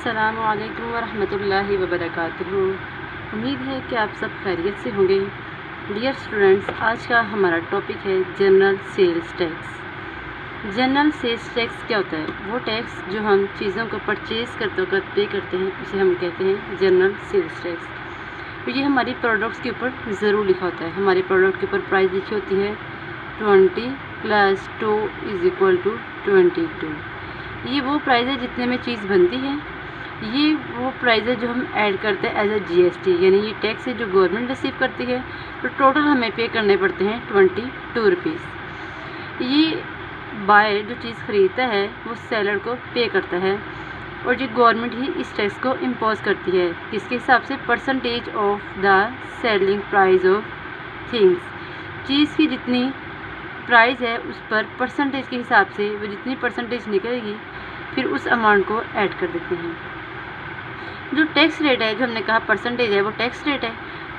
अस्सलामुअलैकुम वरहमतुल्लाहि वबरकातुहू। उम्मीद है कि आप सब खैरियत से होंगे। डियर स्टूडेंट्स, आज का हमारा टॉपिक है general sales tax. General sales tax क्या होता है? वो टैक्स जो हम चीज़ों को परचेज़ करते वक्त पे करते हैं उसे हम कहते हैं जनरल सेल्स टैक्स। तो ये हमारी प्रोडक्ट्स के ऊपर ज़रूर लिखा होता है। हमारे प्रोडक्ट के ऊपर प्राइस लिखी होती है 20 + 2 = 22। ये वो प्राइस है जितने में चीज़ बनती है। ये वो प्राइस है जो हम ऐड करते हैं एज अ जीएसटी, यानी ये टैक्स है जो गवर्नमेंट रिसीव करती है। तो टोटल हमें पे करने पड़ते हैं 22 रुपीज़। ये बायर जो चीज़ ख़रीदता है वो सेलर को पे करता है और ये गवर्नमेंट ही इस टैक्स को इम्पोज करती है। किसके हिसाब से? Percentage of the selling price of things. चीज़ की जितनी प्राइस है उस पर परसेंटेज के हिसाब से वो जितनी परसेंटेज निकलेगी फिर उस अमाउंट को ऐड कर देते हैं। जो टैक्स रेट है, जो हमने कहा परसेंटेज है, वो टैक्स रेट है।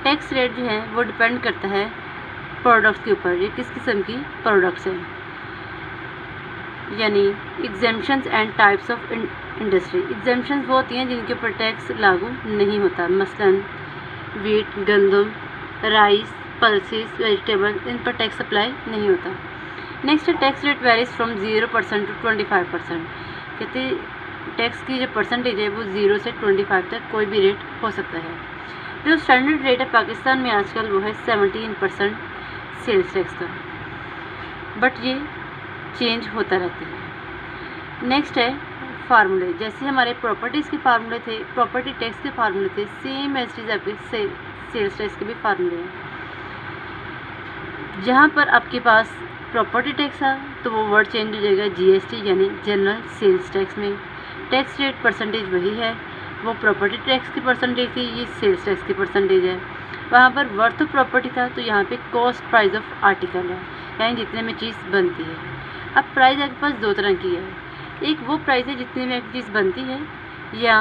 टैक्स रेट जो है वो डिपेंड करता है प्रोडक्ट्स के ऊपर, ये किस किस्म की प्रोडक्ट्स हैं, यानी exemptions and types of industry. Exemptions वो होती हैं जिनके ऊपर टैक्स लागू नहीं होता, मसलन वीट, गंदम, राइस, पल्सेस, वेजिटेबल, इन पर टैक्स अप्लाई नहीं होता। नेक्स्ट है tax rate varies from 0% to 25%। कहते टैक्स की जो परसेंटेज है वो 0 से 25 तक कोई भी रेट हो सकता है। जो स्टैंडर्ड रेट है पाकिस्तान में आजकल वो है 17% सेल्स टैक्स का, बट ये चेंज होता रहता है। नेक्स्ट है फार्मूले। जैसे हमारे प्रॉपर्टीज़ के फार्मूले थे, प्रॉपर्टी टैक्स के फार्मूले थे, सेम एज चीज़ आपके सेल्स टैक्स के भी फार्मूले हैं। जहाँ पर आपके पास प्रॉपर्टी टैक्स है तो वो वर्ड चेंज हो जाएगा जीएसटी, यानी जनरल सेल्स टैक्स में। टैक्स रेट परसेंटेज वही है, वो प्रॉपर्टी टैक्स की परसेंटेज थी, ये सेल्स टैक्स की परसेंटेज है। वहाँ पर वर्थ ऑफ प्रॉपर्टी था तो यहाँ पे कॉस्ट प्राइस ऑफ आर्टिकल है, यानी जितने में चीज़ बनती है। अब प्राइस आपके पास दो तरह की है। एक वो प्राइस है जितने में एक चीज़ बनती है या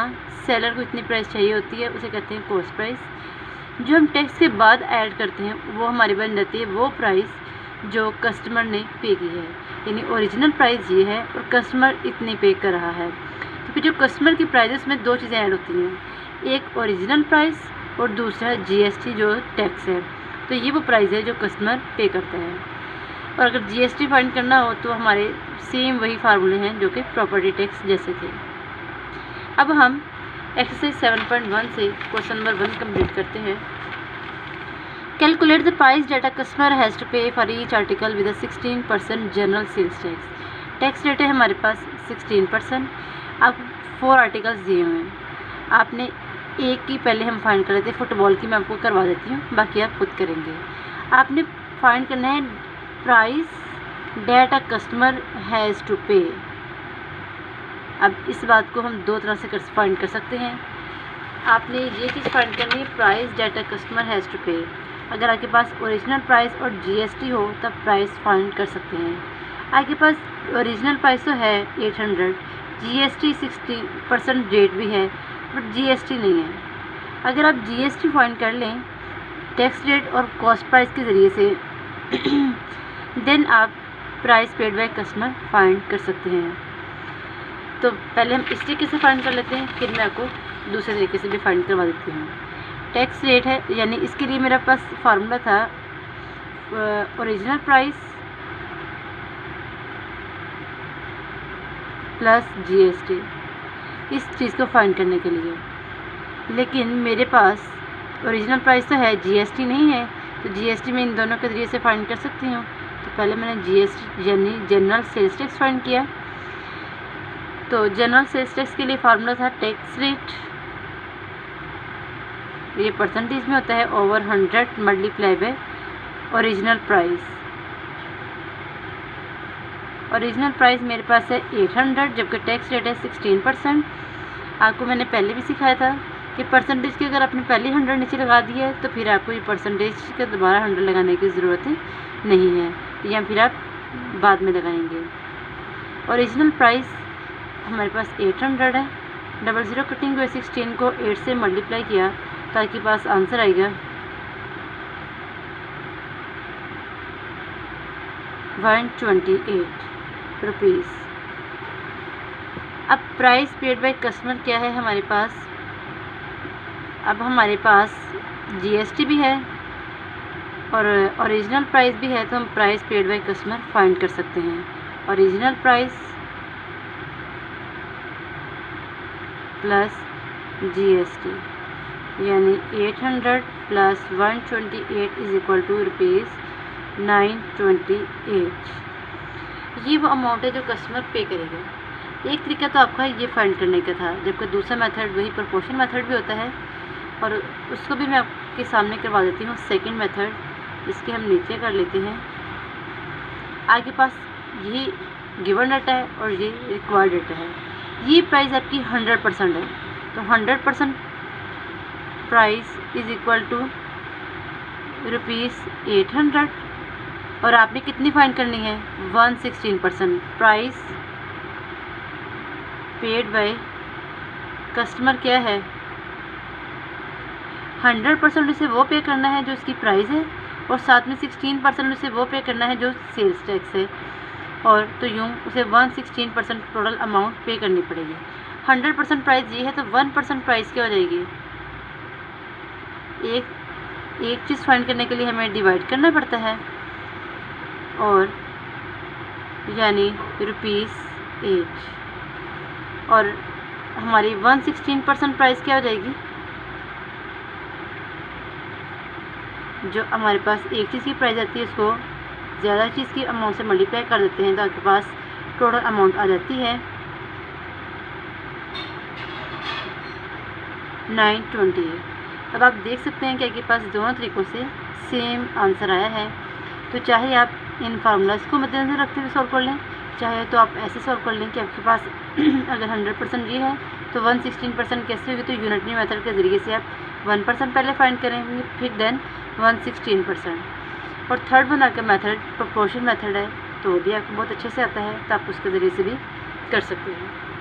सेलर को इतनी प्राइस चाहिए होती है, उसे कहते हैं कॉस्ट प्राइस। जो हम टैक्स के बाद ऐड करते हैं वो हमारी बन जाती है वो प्राइस जो कस्टमर ने पे की है, यानी ओरिजिनल प्राइस ये है और कस्टमर इतनी पे कर रहा है। तो फिर जो कस्टमर की प्राइस में दो चीज़ें ऐड होती हैं, एक ओरिजिनल प्राइस और दूसरा जीएसटी जो टैक्स है। तो ये वो प्राइस है जो कस्टमर पे करता है। और अगर जीएसटी फाइंड करना हो तो हमारे सेम वही फार्मूले हैं जो कि प्रॉपर्टी टैक्स जैसे थे। अब हम एक्सरसाइज 7.1 से क्वेश्चन नंबर 1 कंप्लीट करते हैं। Calculate the price that a customer has to pay for each article with 16% general sales tax. Tax rate है हमारे पास 16%। अब 4 आर्टिकल्स दिए हुए हैं, आपने एक की पहले हम फाइंड कर लेते हैं। फुटबॉल की मैं आपको करवा देती हूँ, बाकी आप खुद करेंगे। आपने फाइंड करना है price that a customer has to pay. अब इस बात को हम दो तरह से फाइंड कर सकते हैं। आपने ये चीज़ फाइंड करनी है price that a customer has to pay. अगर आपके पास ओरिजिनल प्राइस और जीएसटी हो तब प्राइस फाइंड कर सकते हैं। आपके पास ओरिजिनल प्राइस तो है 800, जीएसटी 60% रेट भी है बट जीएसटी नहीं है। अगर आप जीएसटी फाइंड कर लें टैक्स रेट और कॉस्ट प्राइस के ज़रिए से देन आप price paid by customer find कर सकते हैं। तो पहले हम इस तरीके से फाइंड कर लेते हैं, फिर मैं आपको दूसरे तरीके से भी फाइंड करवा देती हूँ। टैक्स रेट है, यानी इसके लिए मेरे पास फार्मूला था ओरिजिनल प्राइस प्लस जीएसटी, इस चीज़ को फाइंड करने के लिए। लेकिन मेरे पास ओरिजिनल प्राइस तो है, जीएसटी नहीं है, तो जीएसटी में इन दोनों के ज़रिए से फाइंड कर सकती हूँ। तो पहले मैंने जीएसटी यानी जनरल सेल्स टैक्स फाइंड किया। तो जनरल सेल्स टैक्स के लिए फार्मूला था टैक्स रेट, ये परसेंटेज में होता है, over 100 multiply by original price. Original price मेरे पास है 800 जबकि टैक्स रेट है 16%। आपको मैंने पहले भी सिखाया था कि परसेंटेज की अगर आपने पहले 100 नीचे लगा दिया है तो फिर आपको ये परसेंटेज का दोबारा 100 लगाने की ज़रूरत नहीं है, या फिर आप बाद में लगाएंगे। ओरिजिनल प्राइस हमारे पास 800 है, 00 कटिंग हुए 16 को 8 से मल्टीप्लाई किया तो आपके पास आंसर आएगा 128 रुपीज़। अब प्राइस पेड बाय कस्टमर क्या है हमारे पास, अब हमारे पास जीएसटी भी है और ओरिजिनल प्राइस भी है, तो हम price paid by customer find कर सकते हैं। ओरिजिनल प्राइस प्लस जीएसटी यानी 800 प्लस 128 इज इक्वल टू ₹928। ये वो अमाउंट है जो कस्टमर पे करेगा। एक तरीका तो आपका ये फाइंड करने का था, जबकि दूसरा मेथड वही प्रोपोर्शन मेथड भी होता है और उसको भी मैं आपके सामने करवा देती हूँ। सेकंड मेथड इसके हम नीचे कर लेते हैं। आपके पास ये गिवन डाटा है और ये रिक्वायर्ड डाटा है। ये प्राइस आपकी 100% है, तो 100% प्राइस इज इक्वल टू ₹800 और आपने कितनी फाइंड करनी है 116%। प्राइस पेड बाय कस्टमर क्या है 100% उसे वो पे करना है जो उसकी प्राइस है और साथ में 16% उसे वो पे करना है जो सेल्स टैक्स है, और तो यूँ उसे 116% टोटल अमाउंट पे करनी पड़ेगी। 100% प्राइस ये है तो 1% प्राइस क्या हो जाएगी, एक चीज़ फाइंड करने के लिए हमें डिवाइड करना पड़ता है और यानी ₹8 और हमारी 116% प्राइस क्या हो जाएगी, जो हमारे पास एक चीज़ की प्राइस आती है उसको ज़्यादा चीज़ की अमाउंट से मल्टीप्लाई कर देते हैं तो आपके पास टोटल अमाउंट आ जाती है 928। अब आप देख सकते हैं कि आपके पास दोनों तरीक़ों से सेम आंसर आया है। तो चाहे आप इन फार्मूलाज को मद्देनजर रखते हुए सॉल्व कर लें, चाहे तो आप ऐसे सॉल्व कर लें कि आपके पास अगर 100% ये है तो 116% कैसे होगी, तो यूनिटरी मेथड के ज़रिए से आप 1% पहले फाइंड करेंगे, फिर देन 116%। और थर्ड वन आपका मेथड प्रोपोर्शन मेथड है, तो वो भी आपको बहुत अच्छे से आता है, तो आप उसके ज़रिए से भी कर सकते हैं।